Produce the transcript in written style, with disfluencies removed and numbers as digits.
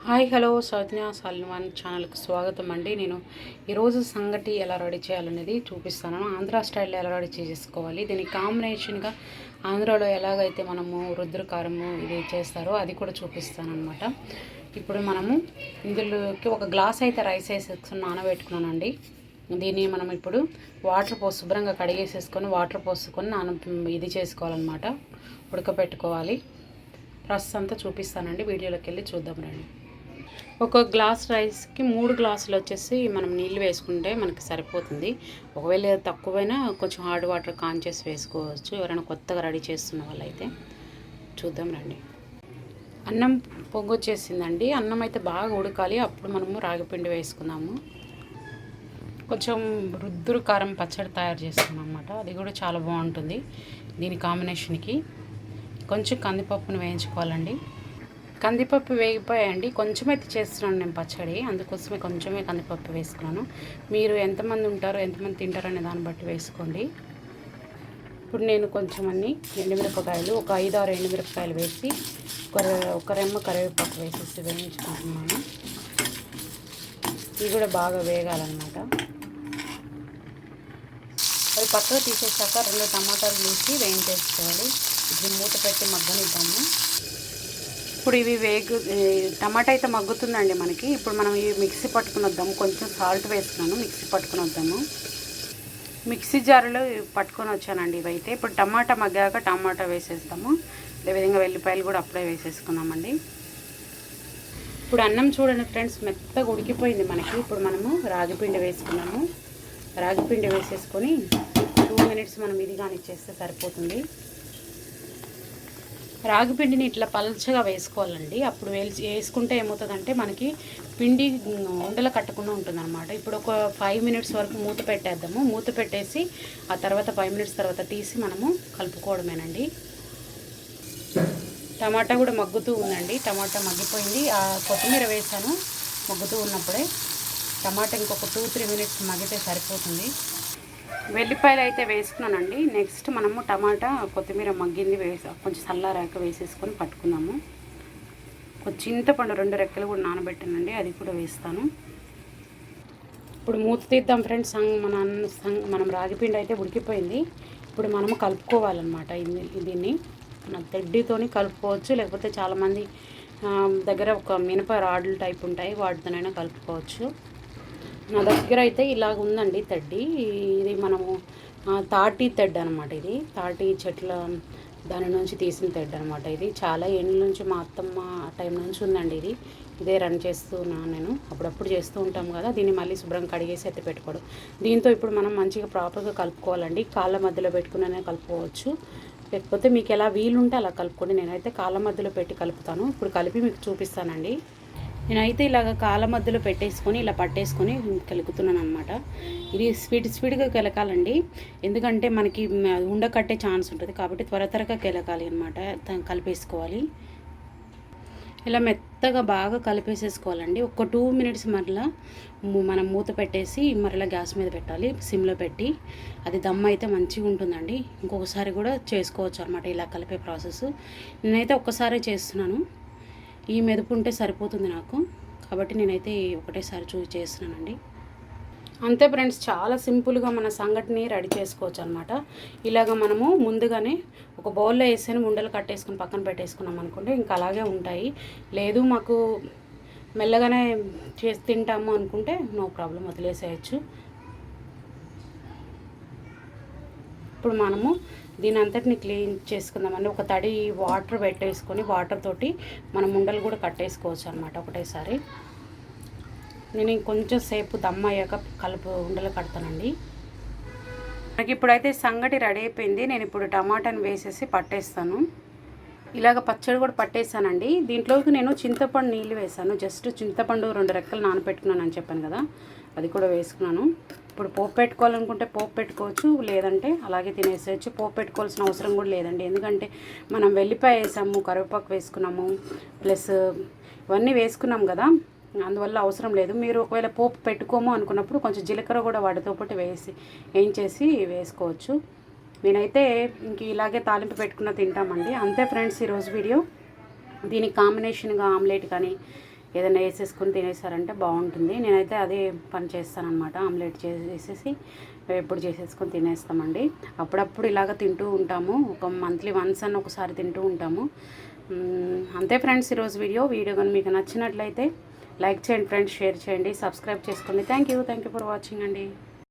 Hi hello Saujna Salman ఛానల్కి స్వాగతం అండి. నేను ఈరోజు సంగటి ఎలా రెడీ చేయాలనేది చూపిస్తాను. ఆంధ్ర స్టైల్లో ఎలా రెడీ చేసుకోవాలి, దీనికి కాంబినేషన్గా ఆంధ్రాలో ఎలాగైతే మనము రుద్రకారము ఇది చేస్తారో అది కూడా చూపిస్తాను అనమాట. ఇప్పుడు మనము ఇందులోకి ఒక గ్లాస్ అయితే రైస్ వేసేసుకుని నానబెట్టుకున్నానండి. దీన్ని మనం ఇప్పుడు వాటర్ పోసి శుభ్రంగా కడిగేసేసుకొని వాటర్ పోసుకొని ఇది చేసుకోవాలన్నమాట, ఉడకబెట్టుకోవాలి. ప్రాసెస్ అంతా చూపిస్తానండి, వీడియోలోకి వెళ్ళి చూద్దాం రండి. ఒక గ్లాస్ రైస్కి 3 గ్లాసులు వచ్చేసి మనం నీళ్ళు వేసుకుంటే మనకి సరిపోతుంది. ఒకవేళ తక్కువైనా కొంచెం హార్డ్ వాటర్ చేసి వేసుకోవచ్చు, ఎవరైనా కొత్తగా రెడీ చేస్తున్న వాళ్ళైతే. చూద్దాం రండి. అన్నం పొంగొచ్చేసిందండి. అన్నం అయితే బాగా ఉడకాలి, అప్పుడు మనము రాగిపిండి వేసుకుందాము. కొంచెం రుద్దురు కారం పచ్చడి తయారు చేస్తున్నాం అన్నమాట, అది కూడా చాలా బాగుంటుంది దీని కాంబినేషన్కి. కొంచెం కందిపప్పును వేయించుకోవాలండి. కందిపప్పు వేగిపోయాయండి, కొంచెం అయితే చేస్తున్నాను నేను పచ్చడి, అందుకోసమే కొంచెమే కందిపప్పు వేసుకున్నాను. మీరు ఎంతమంది ఉంటారో ఎంతమంది తింటారో అనే దాన్ని బట్టి వేసుకోండి. ఇప్పుడు నేను కొంచెం అన్ని ఎండుమిరపకాయలు, ఒక 5-6 ఎండుమిరపకాయలు వేసి ఒక రెమ్మ కరివేపాకు వేసేసి వేయించుకుంటున్నాను. ఇవి కూడా బాగా వేగాలన్నమాట. అవి పక్కకు తీసేసాక 2 టమాటాలు వేసి వేయించేసుకోవాలి. ఇది మూత పెట్టి మగ్గనిద్దాము. ఇప్పుడు ఇవి టమాటా అయితే మగ్గుతుందండి మనకి. ఇప్పుడు మనం ఇవి మిక్సీ పట్టుకుని వద్దాము. కొంచెం సాల్ట్ వేస్తున్నాను, మిక్సీ పట్టుకుని వద్దాము. మిక్సీ జారులో పట్టుకొని వచ్చానండి ఇవైతే. ఇప్పుడు టమాటా మగ్గాక టమాటా వేసేస్తాము, అదేవిధంగా వెల్లిపాయలు కూడా అప్పుడే వేసేసుకున్నామండి. ఇప్పుడు అన్నం చూడండి ఫ్రెండ్స్, మెత్తగా ఉడికిపోయింది మనకి. ఇప్పుడు మనము రాగిపిండి వేసుకున్నాము. రాగిపిండి వేసేసుకొని 2 మినిట్స్ మనం ఇది కానిచ్చేస్తే సరిపోతుంది. రాగిపిండిని ఇట్లా పల్చగా వేసుకోవాలండి. అప్పుడు వేసుకుంటే ఏమవుతుందంటే మనకి పిండి ఉండలు కట్టకుండా ఉంటుందన్నమాట. ఇప్పుడు ఒక 5 మినిట్స్ వరకు మూత పెట్టేద్దాము. మూత పెట్టేసి ఆ తర్వాత 5 మినిట్స్ తర్వాత తీసి మనము కలుపుకోవడమేనండి. టమాటా కూడా మగ్గుతూ ఉందండి. టమాటా మగ్గిపోయింది. కొత్తిమీర వేసాను మగ్గుతూ ఉన్నప్పుడే. టమాటా ఇంకొక 2-3 మినిట్స్ మగ్గితే సరిపోతుంది. వెల్లిపాయలు అయితే వేసుకున్నానండి. నెక్స్ట్ మనము టమాటా కొత్తిమీర మగ్గింది కొంచెం చల్లారాక వేసేసుకొని పట్టుకుందాము. కొంచెం చింతపండు 2 రెక్కలు కూడా నానబెట్టానండి, అది కూడా వేస్తాను. ఇప్పుడు మూత తీద్దాం ఫ్రెండ్స్. మనం రాగిపిండి అయితే ఉడికిపోయింది. ఇప్పుడు మనము కలుపుకోవాలన్నమాట. దీన్ని మన తెడ్డితోని కలుపుకోవచ్చు, లేకపోతే చాలామంది దగ్గర ఒక మినప రాడ్లు టైప్ ఉంటాయి, వాటితోనైనా కలుపుకోవచ్చు. నా దగ్గర అయితే ఇలాగ ఉందండి తడ్డి. ఇది మనము తాటి తెడ్డు అనమాట. ఇది తాటి చెట్ల దాని నుంచి తీసిన తెడ్డు అనమాట. ఇది చాలా ఏళ్ళ నుంచి మా అత్తమ్మ టైం నుంచి ఉందండి. ఇదే రన్ చేస్తున్నాను నేను, అప్పుడప్పుడు చేస్తూ ఉంటాం కదా. దీన్ని మళ్ళీ శుభ్రంగా కడిగేసి ఎత్తి పెట్టుకోవడం. దీంతో ఇప్పుడు మనం మంచిగా ప్రాపర్గా కలుపుకోవాలండి. కాళ్ళ మధ్యలో పెట్టుకునే కలుపుకోవచ్చు, లేకపోతే మీకు ఎలా వీలుంటే అలా కలుపుకోండి. నేనైతే కాళ్ళ మధ్యలో పెట్టి కలుపుతాను. ఇప్పుడు కలిపి మీకు చూపిస్తానండి. నేనైతే ఇలాగ కాళ్ళ మధ్యలో పెట్టేసుకొని ఇలా పట్టేసుకొని కలుపుతున్నాను అనమాట. ఇది స్పీడ్గా కెలకాలండి, ఎందుకంటే మనకి ఉండకట్టే ఛాన్స్ ఉంటుంది కాబట్టి త్వరగా కెలకాలి అనమాట. కలిపేసుకోవాలి. ఇలా మెత్తగా బాగా కలిపేసేసుకోవాలండి. ఒక 2 మినిట్స్ మరలా మనం మూత పెట్టేసి మరలా గ్యాస్ మీద పెట్టాలి, సిమ్లో పెట్టి. అది దమ్ అయితే మంచిగా ఉంటుందండి. ఇంకొకసారి కూడా చేసుకోవచ్చు అనమాట ఇలా కలిపే ప్రాసెస్. నేనైతే ఒక్కసారి చేస్తున్నాను, ఈ మెదుపు ఉంటే సరిపోతుంది నాకు, కాబట్టి నేనైతే ఒకటేసారి చేస్తున్నానండి. అంతే ఫ్రెండ్స్, చాలా సింపుల్గా మన సంగటిని రెడీ చేసుకోవచ్చు అనమాట. ఇలాగ మనము ముందుగానే ఒక బౌల్లో వేసుకొని ఉండలు కట్టేసుకొని పక్కన పెట్టేసుకున్నాం అనుకుంటే ఇంకా అలాగే ఉంటాయి. లేదు మాకు మెల్లగానే చేసి తింటాము అనుకుంటే నో ప్రాబ్లం, వదిలేసేయచ్చు. ఇప్పుడు మనము దీని అంతటిని క్లీన్ చేసుకుందామండి. ఒక తడి వాటర్ పెట్టేసుకొని వాటర్ తోటి మనం ఉండలు కూడా కట్టేసుకోవచ్చు అనమాట ఒకటేసారి. నేను ఇంకొంచెం సేపు దమ్ అయ్యాక ఉండలు కడతానండి. మనకి ఇప్పుడైతే సంగటి రెడీ అయిపోయింది. నేను ఇప్పుడు టమాటాని వేసేసి పట్టేస్తాను. ఇలాగ పచ్చడి కూడా పట్టేసానండి. దీంట్లోకి నేను చింతపండు నీళ్ళు వేసాను. జస్ట్ చింతపండు 2 రెక్కలు నానబెట్టుకున్నాను అని చెప్పాను కదా, అది కూడా వేసుకున్నాను. ఇప్పుడు పోపు పెట్టుకోవాలనుకుంటే పోపు పెట్టుకోవచ్చు, లేదంటే అలాగే తినేసేయచ్చు. పోపు పెట్టుకోవాల్సిన అవసరం కూడా లేదండి, ఎందుకంటే మనం వెల్లిపాయ వేసాము, కరివేపాకు వేసుకున్నాము, ప్లస్ ఇవన్నీ వేసుకున్నాం కదా, అందువల్ల అవసరం లేదు. మీరు ఒకవేళ పోపు పెట్టుకోము అనుకున్నప్పుడు కొంచెం జీలకర్ర కూడా వాటితో పాటు వేయించేసి వేసుకోవచ్చు. నేనైతే ఇంక ఇలాగే తాలింపు పెట్టుకున్న తింటామండి. అంతే ఫ్రెండ్స్ ఈరోజు వీడియో. దీనికి కాంబినేషన్గా ఆమ్లెట్ కానీ ఏదైనా వేసేసుకొని తినేసారంటే బాగుంటుంది. నేనైతే అదే పని చేస్తానన్నమాట. ఆమ్లెట్ చేసేసి ఎప్పుడు చేసేసుకొని తినేస్తామండి. అప్పుడప్పుడు ఇలాగ తింటూ ఉంటాము. ఒక మంత్లీ వన్స్ అని ఒకసారి తింటూ ఉంటాము. అంతే ఫ్రెండ్స్ ఈరోజు వీడియో కానీ మీకు నచ్చినట్లయితే లైక్ చేయండి ఫ్రెండ్స్, షేర్ చేయండి, సబ్స్క్రైబ్ చేసుకోండి. థ్యాంక్ యూ ఫర్ వాచింగ్ అండి.